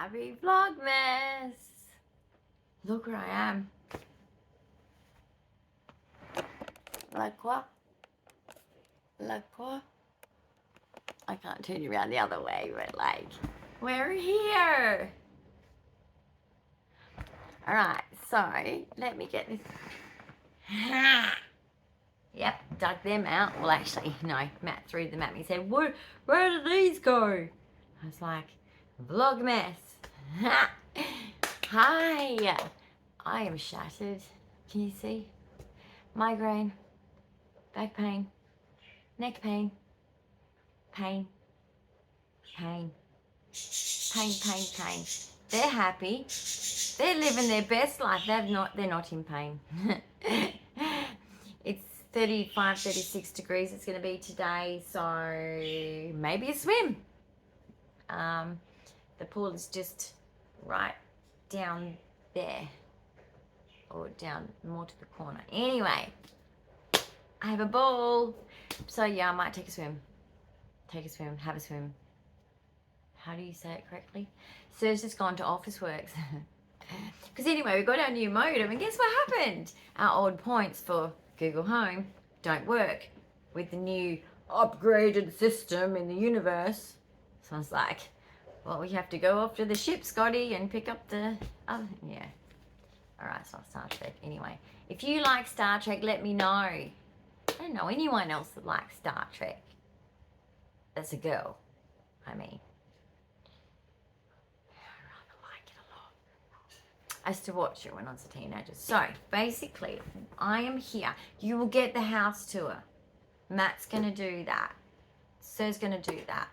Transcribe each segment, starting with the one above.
Happy Vlogmas! Look where I am. Like what? Like what? I can't turn you around the other way, but like, we're here! Alright, so, let me get this. Yep, dug them out. Well, actually, no, Matt threw them at me. He said, where did these go? I was like, Vlogmas. Hi. I am shattered. Can you see? Migraine, back pain, neck pain, pain, pain, pain, pain, pain. They're happy. They're living their best life. They're not in pain. It's 35, 36 degrees it's going to be today, so maybe a swim. The pool is just right down there, or down more to the corner. Anyway, I have a ball, so yeah, I might take a swim. Take a swim, have a swim. How do you say it correctly? Ser's just gone to Officeworks. Because anyway, we got our new modem, and guess what happened? Our old points for Google Home don't work with the new upgraded system in the universe. So I was like, well, we have to go off to the ship, Scotty, and pick up the other, yeah. All right, it's not Star Trek. Anyway, if you like Star Trek, let me know. I don't know anyone else that likes Star Trek. That's a girl, I mean. I used to watch it when I was a teenager. So, basically, I am here. You will get the house tour. Matt's going to do that. Sir's going to do that.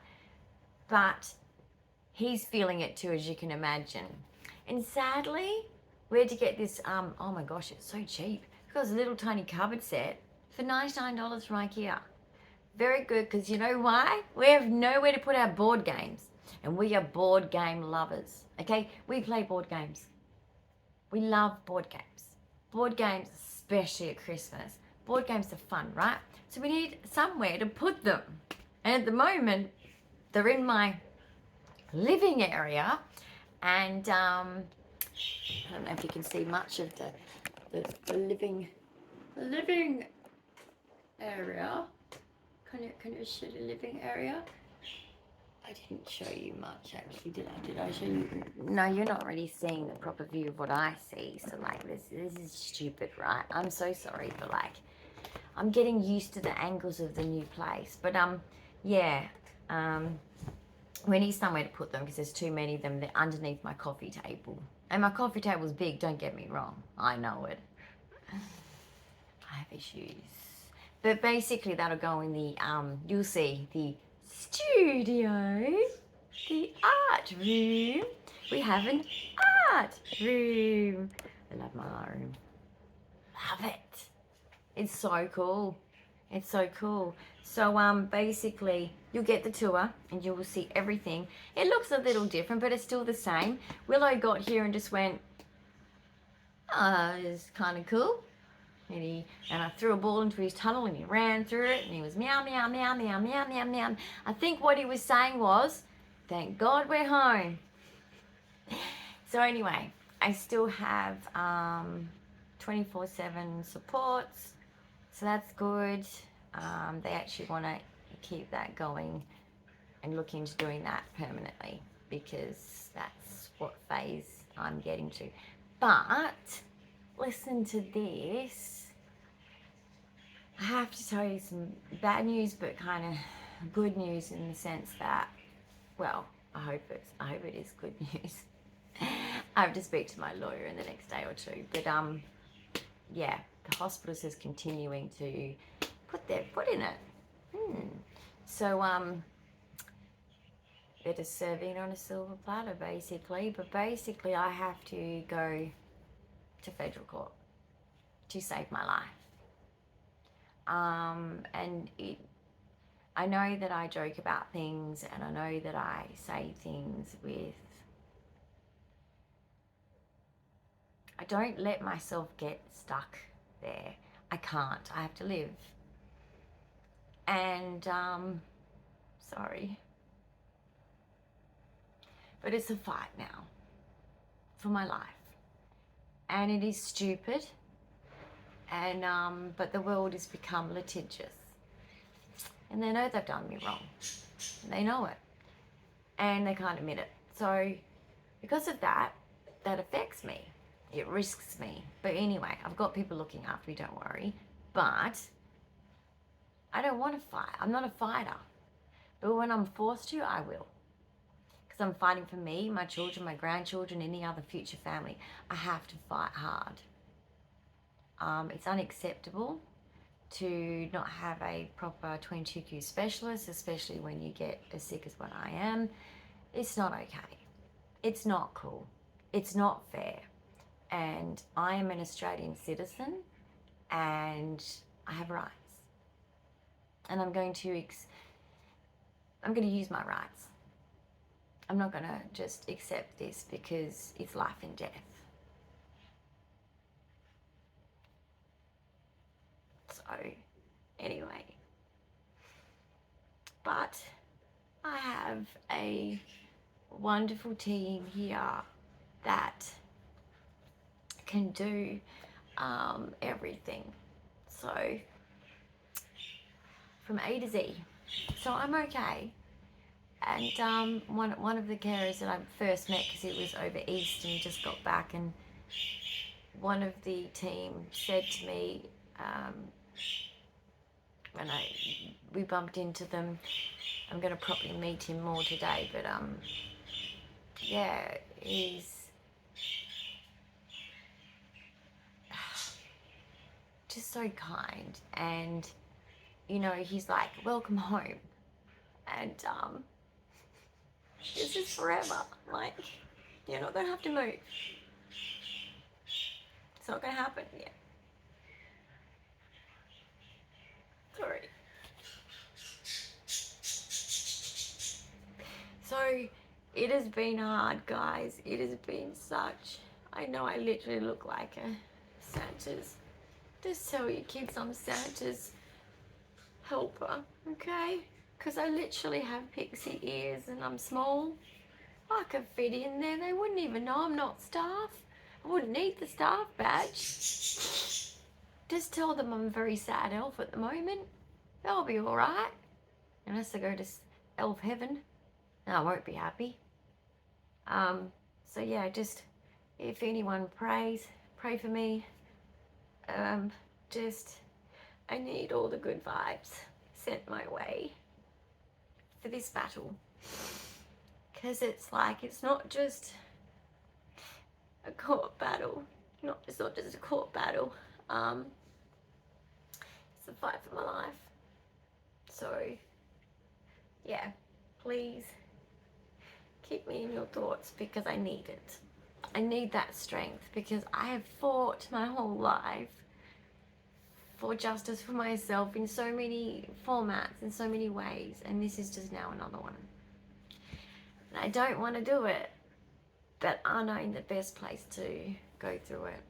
But he's feeling it too, as you can imagine. And sadly, where'd you get this? Oh my gosh, it's so cheap. Because a little tiny cupboard set for $99 from IKEA. Very good, because you know why? We have nowhere to put our board games. And we are board game lovers. Okay? We play board games. We love board games. Board games, especially at Christmas. Board games are fun, right? So we need somewhere to put them. And at the moment, they're in my living area. And I don't know if you can see much of the living area. Can you see the living area? I didn't show you much, actually, did I? Did I show you? No, you're not really seeing the proper view of what I see. So, like, this is stupid, right? I'm so sorry, but, like, I'm getting used to the angles of the new place. But, yeah, we need somewhere to put them because there's too many of them. They're underneath my coffee table. And my coffee table's big, don't get me wrong. I know it. I have issues. But basically, that'll go in the, you'll see, the studio, the art room. We have an art room. I love my art room. Love it. It's so cool. It's so cool. So basically you'll get the tour and you will see everything. It looks a little different, but it's still the same. Willow got here and just went, oh, it's kind of cool. And I threw a ball into his tunnel and he ran through it and he was meow, meow, meow, meow, meow, meow, meow. I think what he was saying was, thank God we're home. So anyway, I still have 24/7 supports, so that's good. They actually want to keep that going and look into doing that permanently because that's what phase I'm getting to. But listen to this. I have to tell you some bad news, but kind of good news in the sense that, well, I hope it is good news. I have to speak to my lawyer in the next day or two. But yeah, the hospital is continuing to put their foot in it. So they're just serving on a silver platter, basically. But basically, I have to go to federal court to save my life. And I know that I joke about things and I know that I say things with, I don't let myself get stuck there. I can't. I have to live. And, sorry. But it's a fight now for my life. And it is stupid. And but the world has become litigious. And they know they've done me wrong. And they know it. And they can't admit it. So because of that, that affects me. It risks me. But anyway, I've got people looking after me, don't worry. But I don't want to fight. I'm not a fighter. But when I'm forced to, I will. Because I'm fighting for me, my children, my grandchildren, any other future family. I have to fight hard. It's unacceptable to not have a proper 22q specialist, especially when you get as sick as what I am. It's not okay. It's not cool. It's not fair. And I am an Australian citizen and I have rights. And I'm going to use my rights. I'm not going to just accept this because it's life and death. So, anyway. But I have a wonderful team here that can do everything. So, from A to Z. So I'm okay. And one of the carers that I first met, because it was over East and just got back, and one of the team said to me, when we bumped into them, I'm going to probably meet him more today, but yeah, he's just so kind, and you know, he's like, welcome home, and this is forever. Like, you're not gonna have to move. It's not gonna happen yet. Sorry. So it has been hard, guys. It has been such. I know I literally look like a Santa's. Just tell your kids I'm Santa's helper, okay? Because I literally have pixie ears and I'm small. I could fit in there. They wouldn't even know I'm not staff. I wouldn't need the staff badge. Just tell them I'm a very sad elf at the moment. They'll be alright. Unless I go to elf heaven. I won't be happy. So yeah, just if anyone prays, pray for me. I need all the good vibes sent my way for this battle, because it's like, it's not just a court battle. It's not just a court battle. It's a fight for my life. So yeah, please keep me in your thoughts, because I need it. I need that strength, because I have fought my whole life for justice for myself in so many formats, in so many ways, and this is just now another one. And I don't want to do it, but I know the best place to go through it.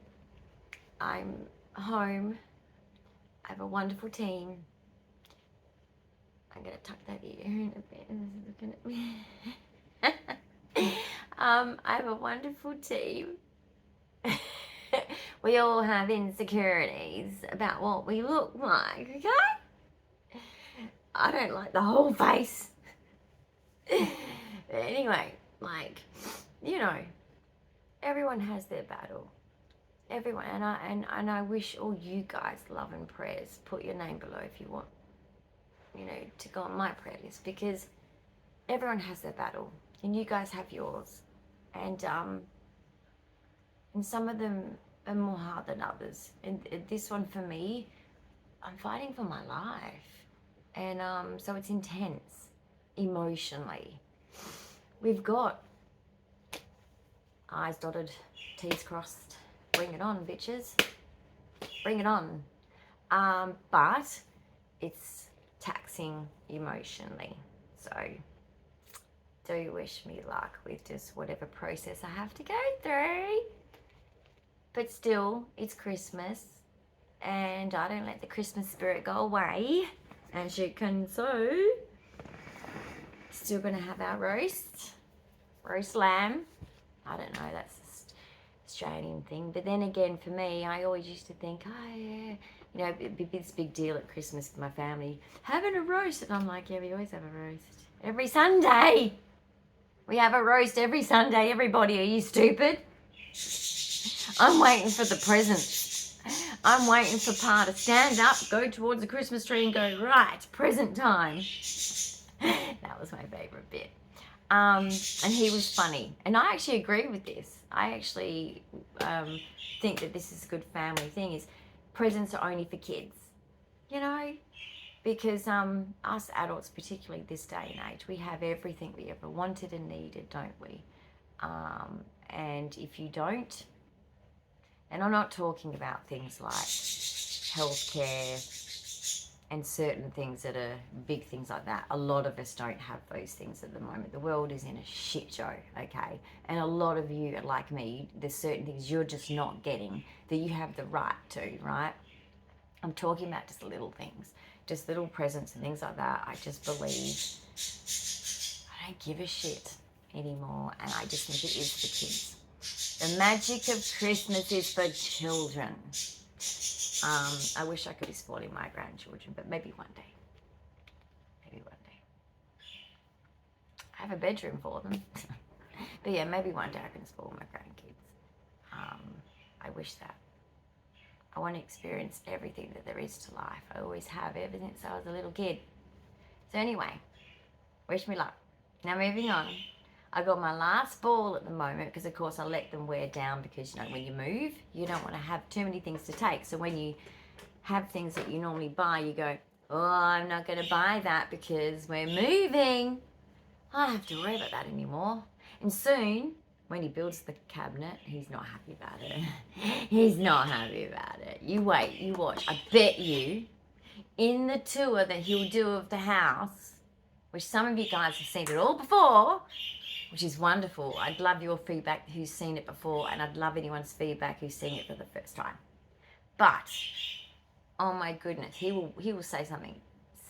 I'm home. I have a wonderful team. I'm gonna tuck that ear in a bit. Looking at me. I have a wonderful team. We all have insecurities about what we look like, okay? I don't like the whole face. But anyway, like, you know, everyone has their battle. Everyone, and I wish all you guys love and prayers. Put your name below if you want, you know, to go on my prayer list, because everyone has their battle, and you guys have yours, and some of them are more hard than others. And this one for me, I'm fighting for my life, and so it's intense emotionally. We've got I's dotted, T's crossed. Bring it on, bitches. Bring it on. But it's taxing emotionally. So do wish me luck with just whatever process I have to go through. But still, it's Christmas, and I don't let the Christmas spirit go away, as you can see. Still gonna have our roast roast lamb. I don't know, that's an Australian thing. But then again, for me, I always used to think, oh yeah, you know, it'd be this big deal at Christmas with my family, having a roast. And I'm like, yeah, we always have a roast. Every Sunday. We have a roast every Sunday, everybody. Are you stupid? I'm waiting for the presents. I'm waiting for Pa to stand up, go towards the Christmas tree and go, right, present time. That was my favourite bit. And he was funny. And I actually agree with this. I actually think that this is a good family thing, is presents are only for kids, you know? Because us adults, particularly this day and age, we have everything we ever wanted and needed, don't we? And if you don't, and I'm not talking about things like healthcare and certain things that are big things like that. A lot of us don't have those things at the moment. The world is in a shit show, okay? And a lot of you, like me, there's certain things you're just not getting that you have the right to, right? I'm talking about just little things, just little presents and things like that. I just believe I don't give a shit anymore, and I just think it is for kids. The magic of Christmas is for children. I wish I could be spoiling my grandchildren, but maybe one day. Maybe one day. I have a bedroom for them. But yeah, maybe one day I can spoil my grandkids. I wish that. I want to experience everything that there is to life. I always have, ever since I was a little kid. So anyway, wish me luck. Now moving on. I got my last ball at the moment because, of course, I let them wear down because, you know, when you move, you don't want to have too many things to take. So when you have things that you normally buy, you go, oh, I'm not going to buy that because we're moving. I don't have to worry about that anymore. And soon, when he builds the cabinet, he's not happy about it. He's not happy about it. You wait, you watch. I bet you, in the tour that he'll do of the house, which some of you guys have seen it all before, which is wonderful. I'd love your feedback who's seen it before, and I'd love anyone's feedback who's seen it for the first time. But, oh my goodness, he will say something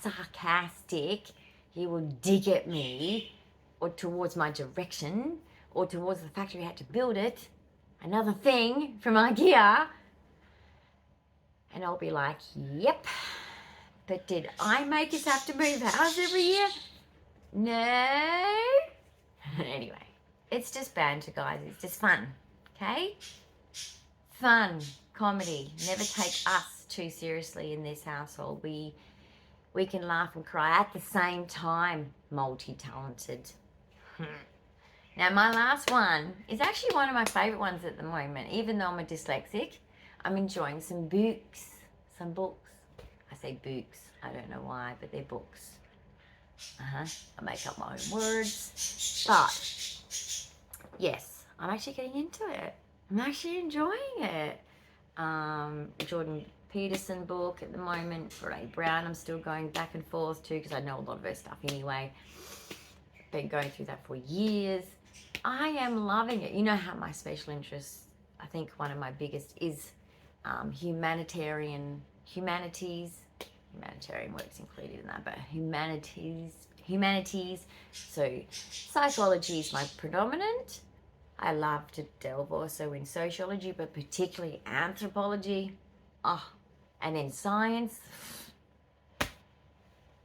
sarcastic. He will dig at me, or towards my direction, or towards the fact we had to build it. Another thing from IKEA. And I'll be like, yep. But did I make us have to move house every year? No. Anyway, it's just banter, guys. It's just fun, okay? Fun, comedy. Never take us too seriously in this household. We can laugh and cry at the same time. Multi-talented. Now, my last one is actually one of my favourite ones at the moment. Even though I'm a dyslexic, I'm enjoying some books. Some books. I say books. I don't know why, but they're books. I make up my own words. But, yes, I'm actually getting into it. I'm actually enjoying it. Jordan Peterson book at the moment. Brene Brown I'm still going back and forth to because I know a lot of her stuff anyway. Been going through that for years. I am loving it. You know how my special interests, I think one of my biggest is humanities. Humanitarian work's included in that, but humanities. So psychology is my predominant. I love to delve also in sociology, but particularly anthropology. And in science,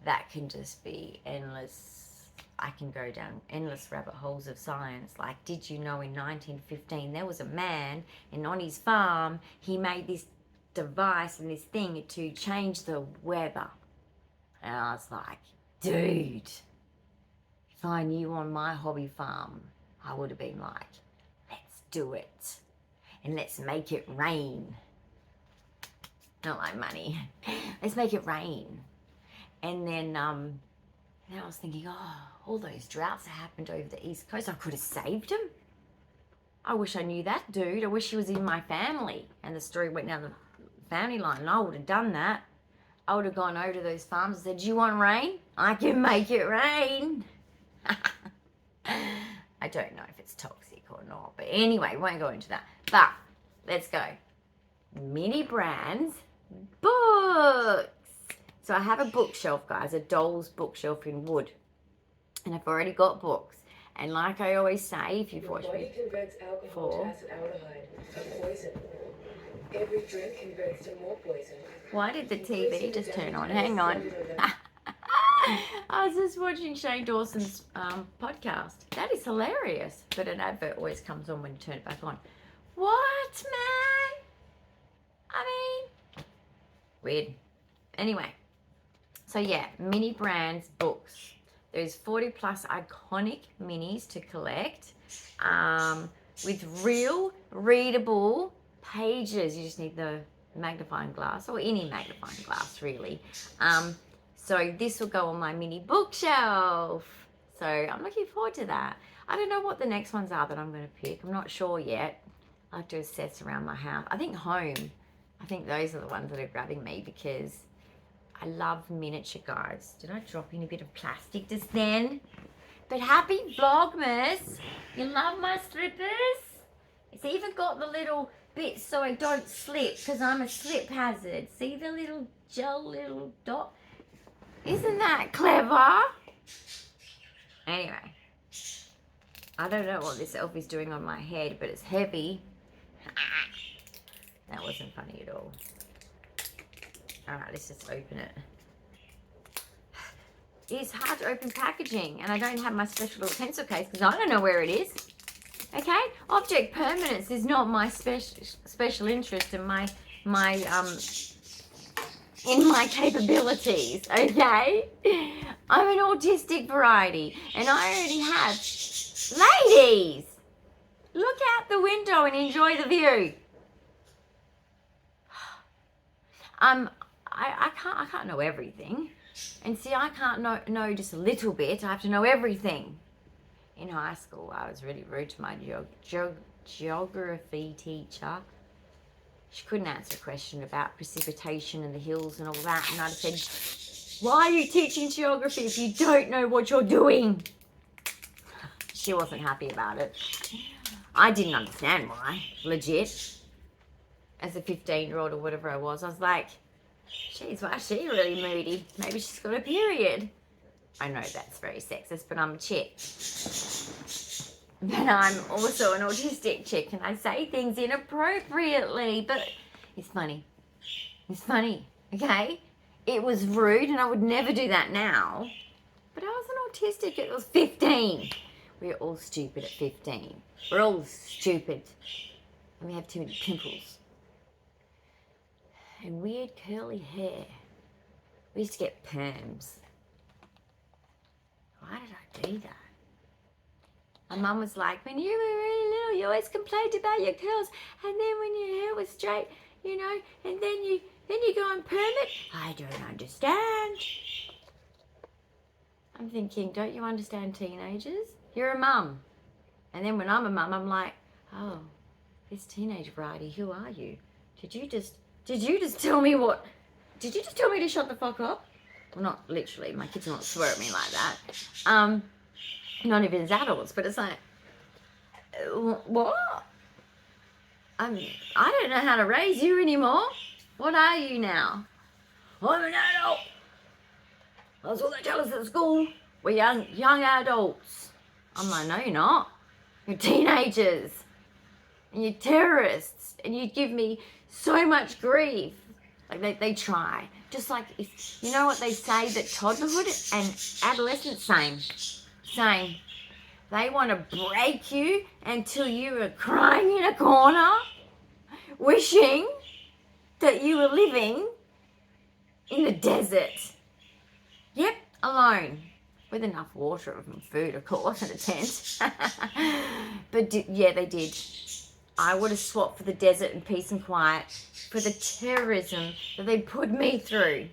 that can just be endless. I can go down endless rabbit holes of science. Like, did you know in 1915 there was a man, and on his farm he made this device and this thing to change the weather? And I was like, dude, if I knew on my hobby farm, I would have been like, let's do it and let's make it rain. Not like money. Let's make it rain. And then I was thinking, all those droughts that happened over the East Coast, I could have saved them. I wish I knew that, dude. I wish he was in my family and the story went down the family line, and I would have done that. I would have gone over to those farms and said, do you want rain? I can make it rain. I don't know if it's toxic or not, but anyway, we won't go into that. But let's go. Mini Brands books. So I have a bookshelf, guys, a doll's bookshelf in wood. And I've already got books. And like I always say, if you've watched me converts alcohol to acid aldehyde, a poison. Every drink converts to more poison. Why did the TV just turn on? Hang on. I was just watching Shane Dawson's podcast. That is hilarious. But an advert always comes on when you turn it back on. What, man? I mean, weird. Anyway, so yeah, mini brands books. There's 40 plus iconic minis to collect with real readable pages. You just need the magnifying glass or any magnifying glass really. So this will go on my mini bookshelf. So I'm looking forward to that. I don't know what the next ones are that I'm going to pick. I'm not sure yet. I have to assess around my house. I think home. I think those are the ones that are grabbing me because I love miniature guides. Did I drop in a bit of plastic just then? But happy Vlogmas. You love my slippers? It's even got the little bits so I don't slip because I'm a slip hazard. See the little gel little dot? Isn't that clever? Anyway, I don't know what this elf is doing on my head, but it's heavy. That wasn't funny at all. Alright, let's just open it. It's hard to open packaging, and I don't have my special little pencil case because I don't know where it is. Okay? Object permanence is not my special interest in my capabilities, okay? I'm an autistic variety, and I already have... Ladies! Look out the window and enjoy the view. I can't know everything. And see, I can't know just a little bit. I have to know everything. In high school, I was really rude to my geography teacher. She couldn't answer a question about precipitation and the hills and all that. And I'd have said, why are you teaching geography if you don't know what you're doing? She wasn't happy about it. I didn't understand why, legit. As a 15-year-old or whatever I was like, geez, why is she really moody? Maybe she's got a period. I know that's very sexist, but I'm a chick. But I'm also an autistic chick, and I say things inappropriately, but it's funny. It's funny, okay? It was rude, and I would never do that now. But I was an autistic at 15. We're all stupid at 15. We're all stupid. And we have too many pimples. And weird curly hair. We used to get perms. Why did I do that? My mum was like, when you were really little, you always complained about your curls, and then when your hair was straight, you know, and then you go and perm it. I don't understand. I'm thinking, don't you understand teenagers? You're a mum. And then when I'm a mum, I'm like, oh, this teenage variety, who are you? Did you just tell me what? Did you just tell me to shut the fuck up? Well, not literally. My kids won't swear at me like that. Not even as adults, but it's like, what? I don't know how to raise you anymore. What are you now? I'm an adult. That's what they tell us at school. We're young adults. I'm like, no, you're not. You're teenagers. And you're terrorists. And you give me so much grief. Like they try. Just like, you know what they say, that toddlerhood and adolescence, same. They want to break you until you are crying in a corner, wishing that you were living in the desert. Yep, alone. With enough water and food, of course, and a tent. But yeah, they did. I would have swapped for the desert and peace and quiet for the terrorism that they put me through.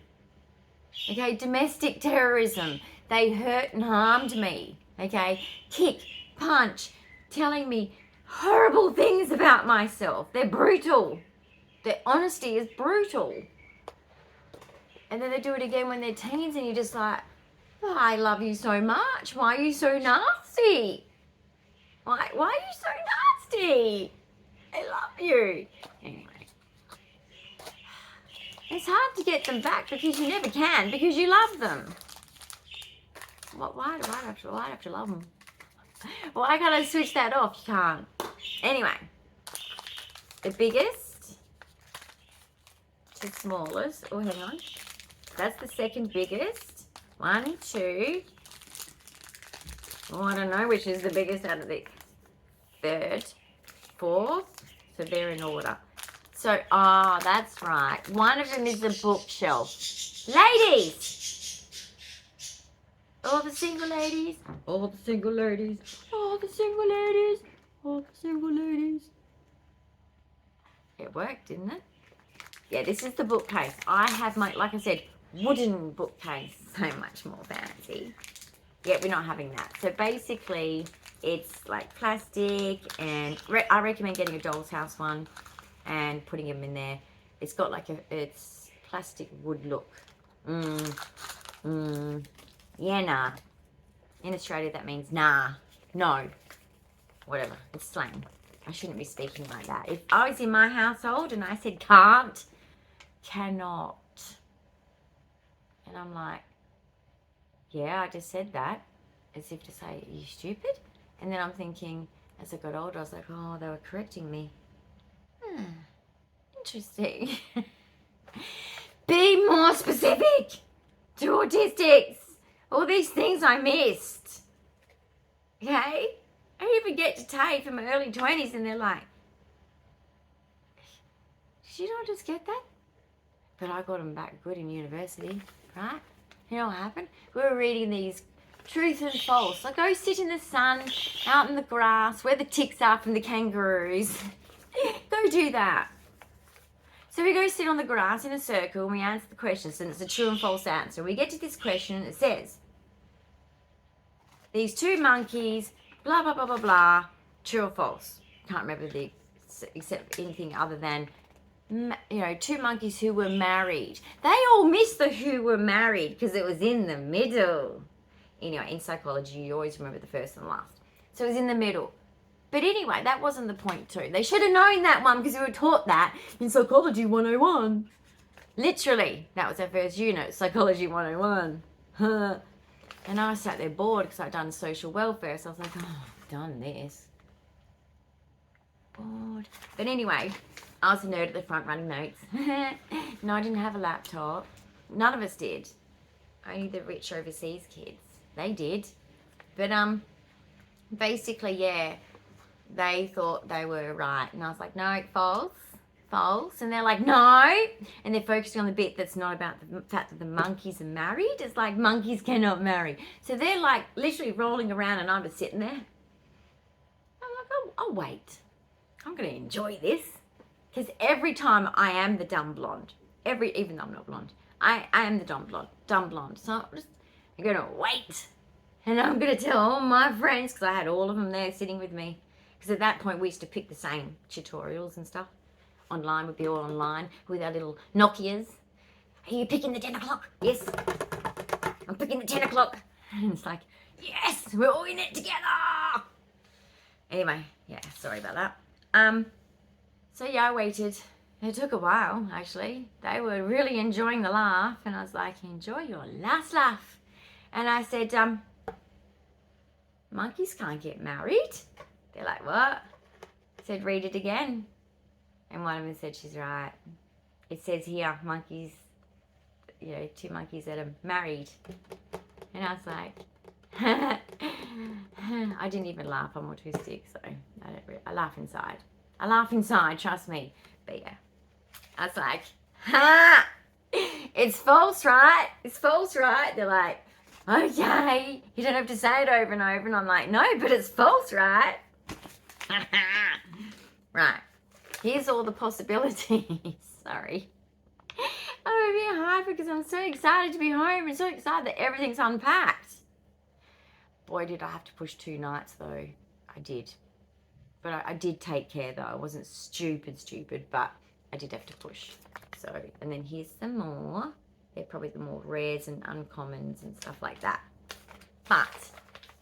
Okay, domestic terrorism. They hurt and harmed me. Okay, kick, punch, telling me horrible things about myself. They're brutal. Their honesty is brutal. And then they do it again when they're teens, and you're just like, oh, I love you so much. Why are you so nasty? Why are you so nasty? I love you. Anyway. It's hard to get them back because you never can, because you love them. Why do I have to love them? Why can't I switch that off? You can't. Anyway, the biggest to smallest. Oh, hang on. That's the second biggest. 1, 2. Oh, I don't know which is the biggest out of the third, fourth. So they're in order. So, that's right. One of them is the bookshelf. Ladies! All the single ladies. All the single ladies. All the single ladies. All the single ladies. It worked, didn't it? Yeah, this is the bookcase. I have my, like I said, wooden bookcase. So much more fancy. Yeah, we're not having that. So basically, it's like plastic, and I recommend getting a doll's house one and putting them in there. It's got like it's plastic wood look. Yeah, nah. In Australia, that means nah, no, whatever. It's slang. I shouldn't be speaking like that. If I was in my household and I said can't, cannot, and I'm like, yeah, I just said that, as if to say, are you stupid? And then I'm thinking, as I got older, I was like, oh, they were correcting me. Interesting. Be more specific to autistics. All these things I missed. Okay? I even get to Tay from my early 20s and they're like, did you not just get that? But I got them back good in university, right? You know what happened? We were reading these truth and false. I go sit in the sun, out in the grass, where the ticks are from the kangaroos. Go do that. So we go sit on the grass in a circle and we answer the questions, and it's a true and false answer. We get to this question and it says, these two monkeys, blah, blah, blah, blah, blah, true or false. Can't remember except anything other than, two monkeys who were married. They all missed the who were married because it was in the middle. Anyway, in psychology, you always remember the first and last. So it was in the middle. But anyway, that wasn't the point too. They should have known that one because we were taught that in Psychology 101. Literally, that was our first unit, Psychology 101. And I sat there bored because I'd done social welfare. So I was like, oh, I've done this. Bored. But anyway, I was a nerd at the front running notes. No, I didn't have a laptop. None of us did. Only the rich overseas kids. They did. But basically, yeah, they thought they were right. And I was like, no, false, false. And they're like, no. And they're focusing on the bit that's not about the fact that the monkeys are married. It's like monkeys cannot marry. So they're like literally rolling around and I'm just sitting there. I'm like, oh, I'll wait. I'm going to enjoy this. Because every time I am the dumb blonde. Even though I'm not blonde. I am the dumb blonde. So I'm going to wait. And I'm going to tell all my friends, because I had all of them there sitting with me. Because at that point, we used to pick the same tutorials and stuff. Online, we'd be all online with our little Nokias. Are you picking the 10 o'clock? Yes. I'm picking the 10 o'clock. And it's like, yes, we're all in it together. Anyway, yeah, sorry about that. So yeah, I waited. It took a while, actually. They were really enjoying the laugh. And I was like, enjoy your last laugh. And I said, monkeys can't get married. They're like, what? I said, read it again. And one of them said, she's right. It says here, monkeys, two monkeys that are married. And I was like, I didn't even laugh. I'm autistic, so I laugh inside. I laugh inside, trust me. But yeah, I was like, ha! It's false, right? It's false, right? They're like, okay, you don't have to say it over and over. And I'm like, no, but it's false, right? Right. Here's all the possibilities. Sorry. I'm a bit hyper because I'm so excited to be home and so excited that everything's unpacked. Boy, did I have to push 2 nights though. I did. But I did take care though. I wasn't stupid, but I did have to push. So, and then here's some more. They're probably the more rares and uncommons and stuff like that. But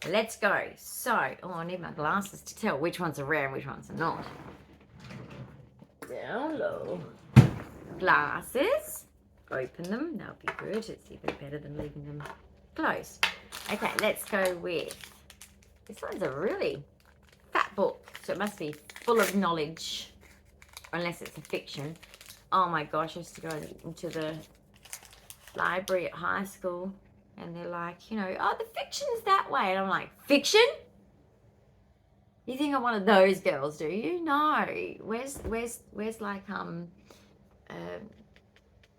let's go. So, oh, I need my glasses to tell which ones are rare and which ones are not. Down low. Glasses. Open them. That'll be good. It's even better than leaving them closed. Okay, let's go with This one's a really fat book, so it must be full of knowledge, unless it's a fiction. Oh my gosh, I used to go into the library at high school, and they're like, you know, oh, the fiction's that way. And I'm like, fiction? You think I'm one of those girls, do you? No. Where's like,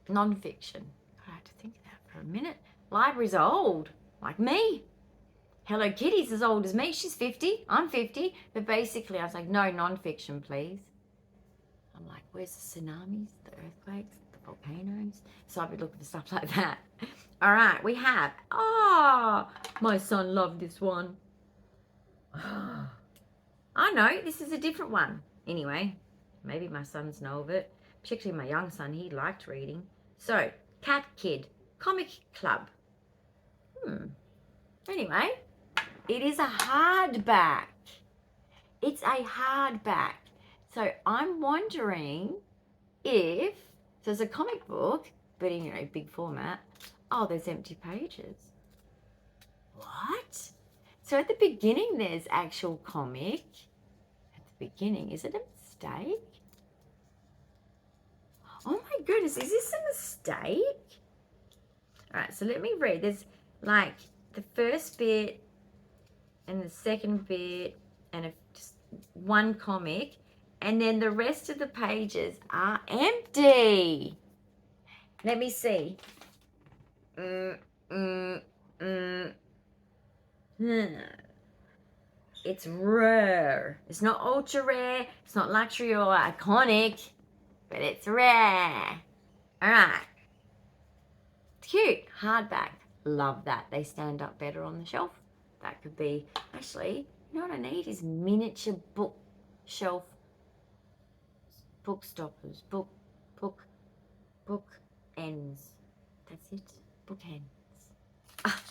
non-fiction? I had to think of that for a minute. Library's old, like me. Hello Kitty's as old as me. She's 50. I'm 50. But basically, I was like, no, non-fiction, please. I'm like, where's the tsunamis, the earthquakes, the volcanoes? So I'd be looking for stuff like that. All right, we have, my son loved this one. I know, this is a different one. Anyway, maybe my sons know of it. Particularly my young son, he liked reading. So, Cat Kid, Comic Club. Anyway, it is a hardback. It's a hardback. So I'm wondering if, so it's a comic book, but in, you know, big format. Oh, there's empty pages. What? So at the beginning, there's actual comic. At the beginning, is it a mistake? Oh my goodness, is this a mistake? All right, so let me read. There's like the first bit and the second bit and just one comic. And then the rest of the pages are empty. Let me see. It's rare. It's not ultra rare. It's not luxury or iconic. But it's rare. All right. Cute. Hardback. Love that. They stand up better on the shelf. That could be... Actually, you know what I need is miniature bookshelf. Book stoppers, book ends. That's it. Book ends. Ah,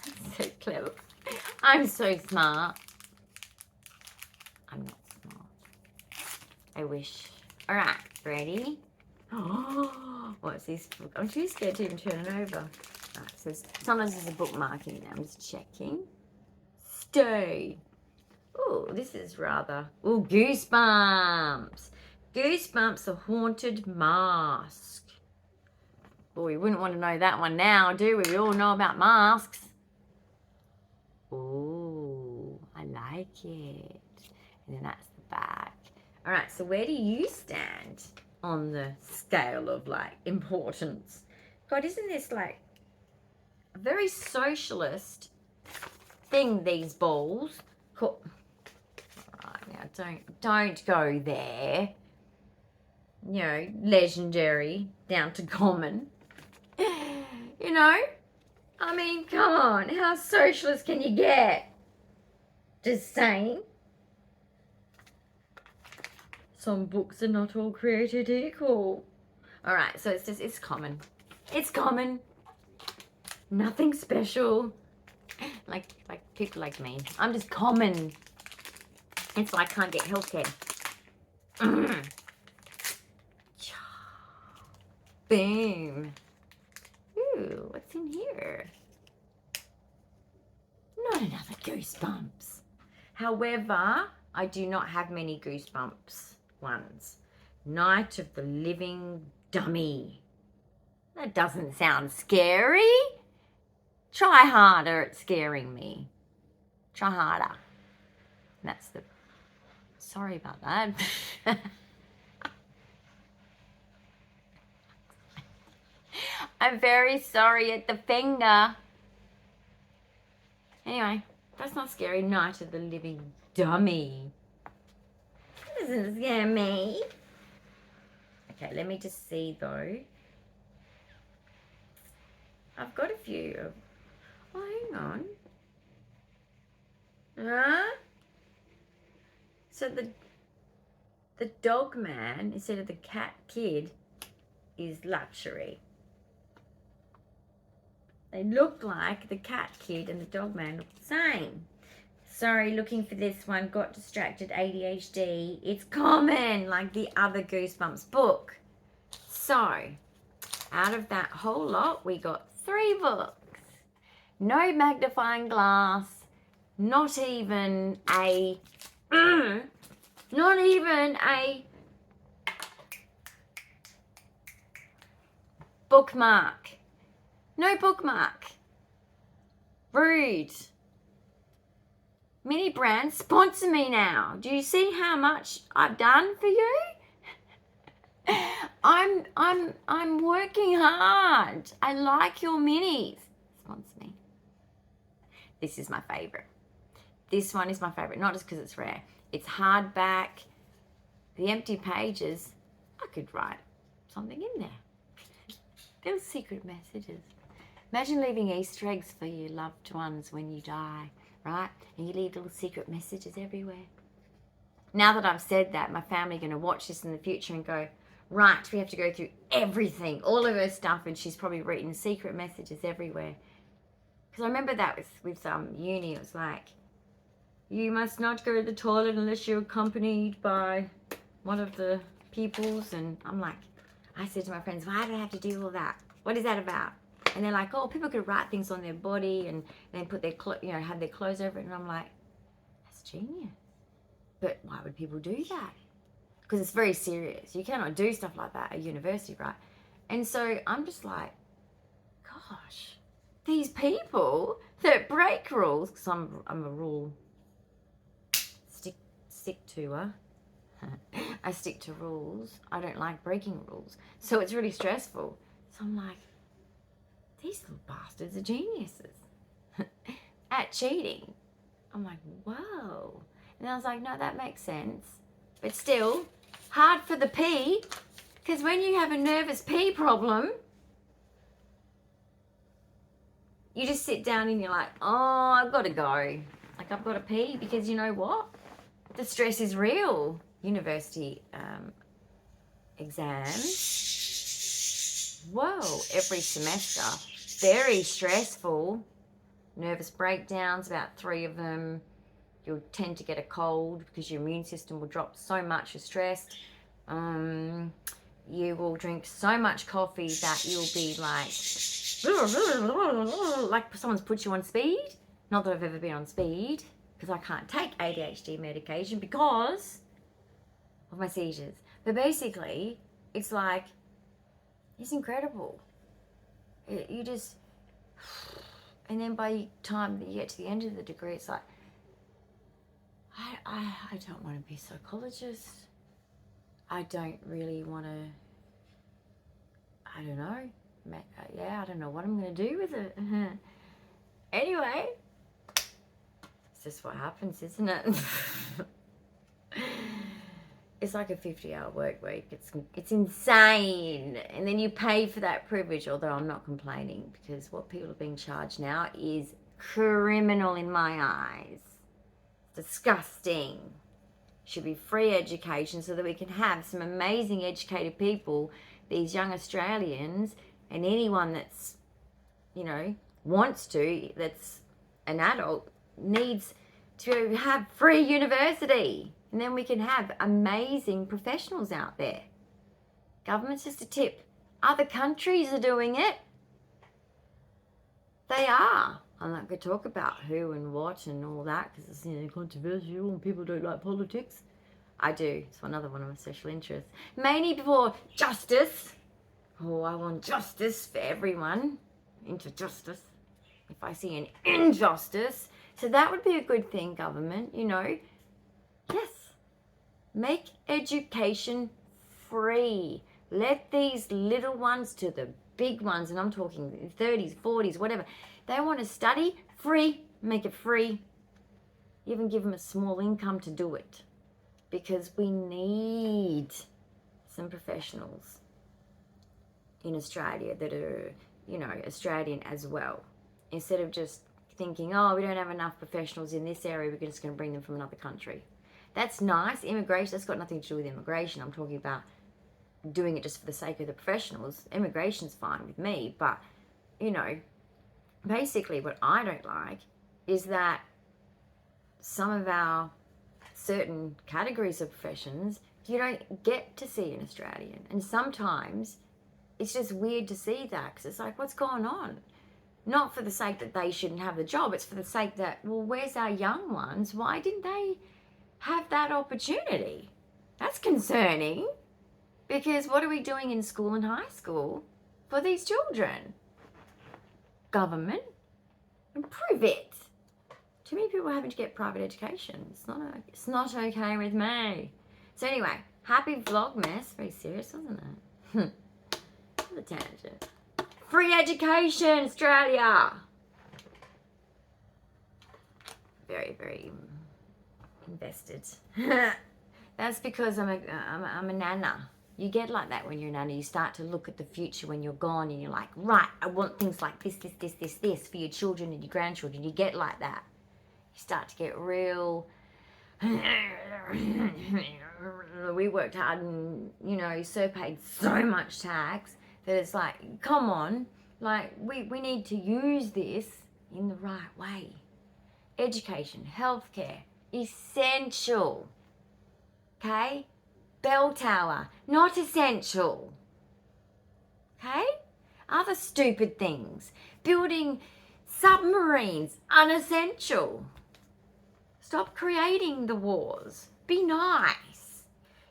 that's so clever. I'm so smart. I'm not smart. I wish. All right, ready? Oh, what's this book? I'm too scared to even turn it over. Right, so sometimes there's a bookmark in there. I'm just checking. Stay. Oh, this is rather... Oh, Goosebumps. Goosebumps, the Haunted Mask. Well, we wouldn't want to know that one now, do we? We all know about masks. Oh, I like it. And then that's the back. All right, so where do you stand on the scale of, like, importance? God, isn't this, like, a very socialist thing, these balls? Cool. All right, now, don't go there. You know, legendary down to common. You know? I mean, come on. How socialist can you get? Just saying. Some books are not all created equal. All right, so it's common. It's common. Nothing special. Like people like me. I'm just common. It's why I can't get healthcare. Boom. Ooh, what's in here? Not another Goosebumps. However, I do not have many Goosebumps ones. Night of the Living Dummy. That doesn't sound scary. Try harder at scaring me. Try harder. That's the... Sorry about that. I'm very sorry at the finger. Anyway, that's not scary. Night of the Living Dummy. That doesn't scare me. Okay, let me just see though. I've got a few. Oh, hang on. Huh? So the dog man instead of the cat kid is luxury. They look like the cat kid and the dog man look the same. Sorry, looking for this one. Got distracted, ADHD. It's common, like the other Goosebumps book. So, out of that whole lot, we got 3 books. No magnifying glass. not even a, not even a bookmark. No bookmark. Rude. Mini brands, sponsor me now. Do you see how much I've done for you? I'm working hard. I like your minis. Sponsor me. This is my favorite. This one is my favorite, not just because it's rare. It's hardback. The empty pages, I could write something in there. Little secret messages. Imagine leaving Easter eggs for your loved ones when you die, right? And you leave little secret messages everywhere. Now that I've said that, my family are going to watch this in the future and go, right, we have to go through everything, all of her stuff, and she's probably written secret messages everywhere. Because I remember that with uni, it was like, you must not go to the toilet unless you're accompanied by one of the pupils. And I'm like, I said to my friends, why do I have to do all that? What is that about? And they're like, oh, people could write things on their body and then put their, have their clothes over it. And I'm like, that's genius. But why would people do that? Because it's very serious. You cannot do stuff like that at university, right? And so I'm just like, gosh, these people that break rules, because I'm a rule stick to her. I stick to rules. I don't like breaking rules. So it's really stressful. So I'm like, these little bastards are geniuses at cheating. I'm like, whoa. And I was like, no, that makes sense. But still, hard for the pee, because when you have a nervous pee problem, you just sit down and you're like, oh, I've got to go. Like, I've got to pee, because you know what? The stress is real. University exams. Whoa, every semester. Very stressful. Nervous breakdowns, about 3 of them. You'll tend to get a cold because your immune system will drop so much, you're stressed. You will drink so much coffee that you'll be like someone's put you on speed. Not that I've ever been on speed, because I can't take ADHD medication because of my seizures. But basically, it's like, it's incredible. You just, and then by the time that you get to the end of the degree, it's like, I don't want to be a psychologist. I don't really want to, I don't know. Yeah, I don't know what I'm going to do with it. Anyway, it's just what happens, isn't it? It's like a 50-hour work week. It's insane. And then you pay for that privilege, although I'm not complaining, because what people are being charged now is criminal in my eyes. Disgusting. Should be free education so that we can have some amazing educated people, these young Australians, and anyone that's, wants to, that's an adult, needs to have free university. And then we can have amazing professionals out there. Government's just a tip. Other countries are doing it. They are. I'm not going to talk about who and what and all that, because it's controversial and people don't like politics. I do. It's another one of my special interests. Mainly for justice. Oh, I want justice for everyone. Into justice. If I see an injustice. So that would be a good thing, government, Yes. Make education free. Let these little ones to the big ones, and I'm talking 30s, 40s, whatever. They want to study, free, make it free. Even give them a small income to do it. Because we need some professionals in Australia that are, Australian as well. Instead of just thinking, oh, we don't have enough professionals in this area, we're just going to bring them from another country. That's nice. Immigration, that's got nothing to do with immigration. I'm talking about doing it just for the sake of the professionals. Immigration's fine with me, but, basically what I don't like is that some of our certain categories of professions, you don't get to see an Australian. And sometimes it's just weird to see that, because it's like, what's going on? Not for the sake that they shouldn't have the job. It's for the sake that, well, where's our young ones? Why didn't they have that opportunity? That's concerning. Because what are we doing in school and high school for these children? Government, improve it. Too many people are having to get private education. It's not okay with me. So anyway, happy Vlogmas. Very serious, wasn't it? The tangent. Free education, Australia. Very, very invested. That's because I'm a nana. You get like that when you're a nana. You start to look at the future when you're gone and you're like, right, I want things like this for your children and your grandchildren. You get like that. You start to get real. We worked hard and, you know, Sir paid so much tax that it's like, come on, like we need to use this in the right way. Education, healthcare, essential. Okay? Bell tower, not essential. Okay? Other stupid things. Building submarines, unessential. Stop creating the wars. Be nice.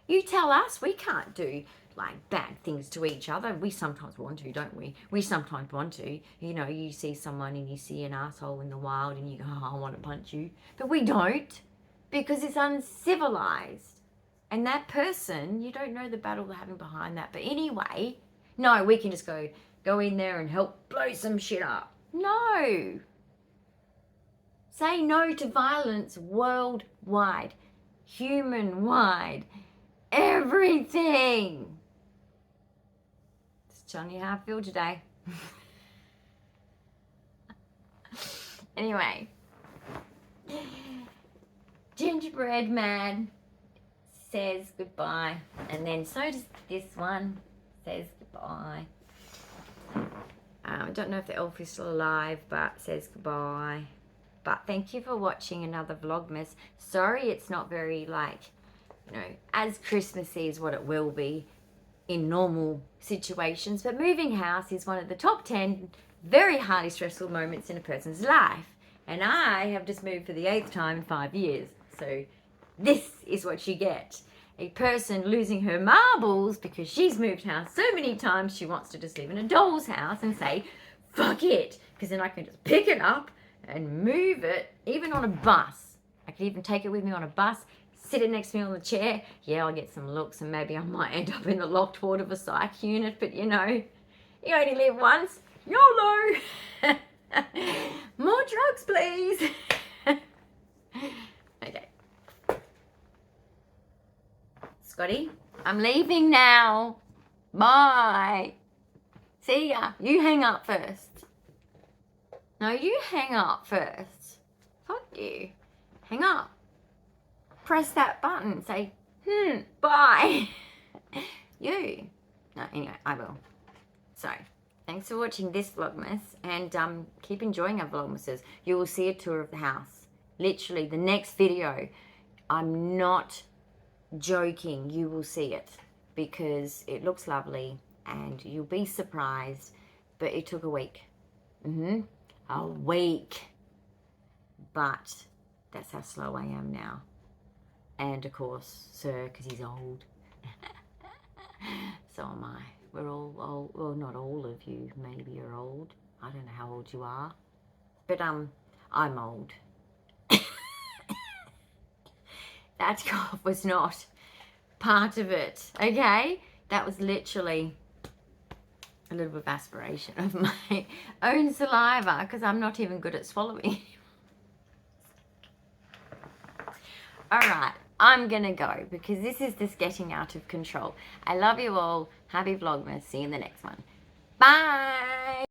You tell us we can't do like bad things to each other. We sometimes want to, don't we? We sometimes want to. You know, you see someone and you see an asshole in the wild and you go, oh, I want to punch you. But we don't, because it's uncivilized. And that person, you don't know the battle they're having behind that. But anyway, no, we can just go in there and help blow some shit up. No. Say no to violence worldwide, human-wide, everything. Just telling you how I feel today. Anyway, Gingerbread Man says goodbye, and then so does this one, says goodbye. I don't know if the elf is still alive, but says goodbye. But thank you for watching another Vlogmas. Sorry it's not very, like, you know, as Christmassy as what it will be in normal situations. But moving house is one of the top 10 very highly stressful moments in a person's life. And I have just moved for the 8th time in 5 years. So this is what you get. A person losing her marbles because she's moved house so many times she wants to just live in a doll's house and say, fuck it. Because then I can just pick it up and move it, even on a bus. I could even take it with me on a bus, sit it next to me on the chair. Yeah, I'll get some looks and maybe I might end up in the locked ward of a psych unit, but you know, you only live once. YOLO! More drugs, please. Okay. Scotty, I'm leaving now. Bye. See ya. You hang up first. No, you hang up first. Fuck you. Hang up. Press that button. Say, bye. You. No, anyway, I will. So, thanks for watching this Vlogmas. And keep enjoying our Vlogmases. You will see a tour of the house. Literally, the next video. I'm not joking. You will see it. Because it looks lovely. And you'll be surprised. But it took a week. A week. But that's how slow I am now. And of course, Sir, because he's old. So am I. We're all old. Well, not all of you. Maybe you're old. I don't know how old you are. But I'm old. That cough was not part of it. Okay? That was literally a little bit of aspiration of my own saliva, because I'm not even good at swallowing. Alright, I'm gonna go because this is just getting out of control. I love you all. Happy Vlogmas. See you in the next one. Bye!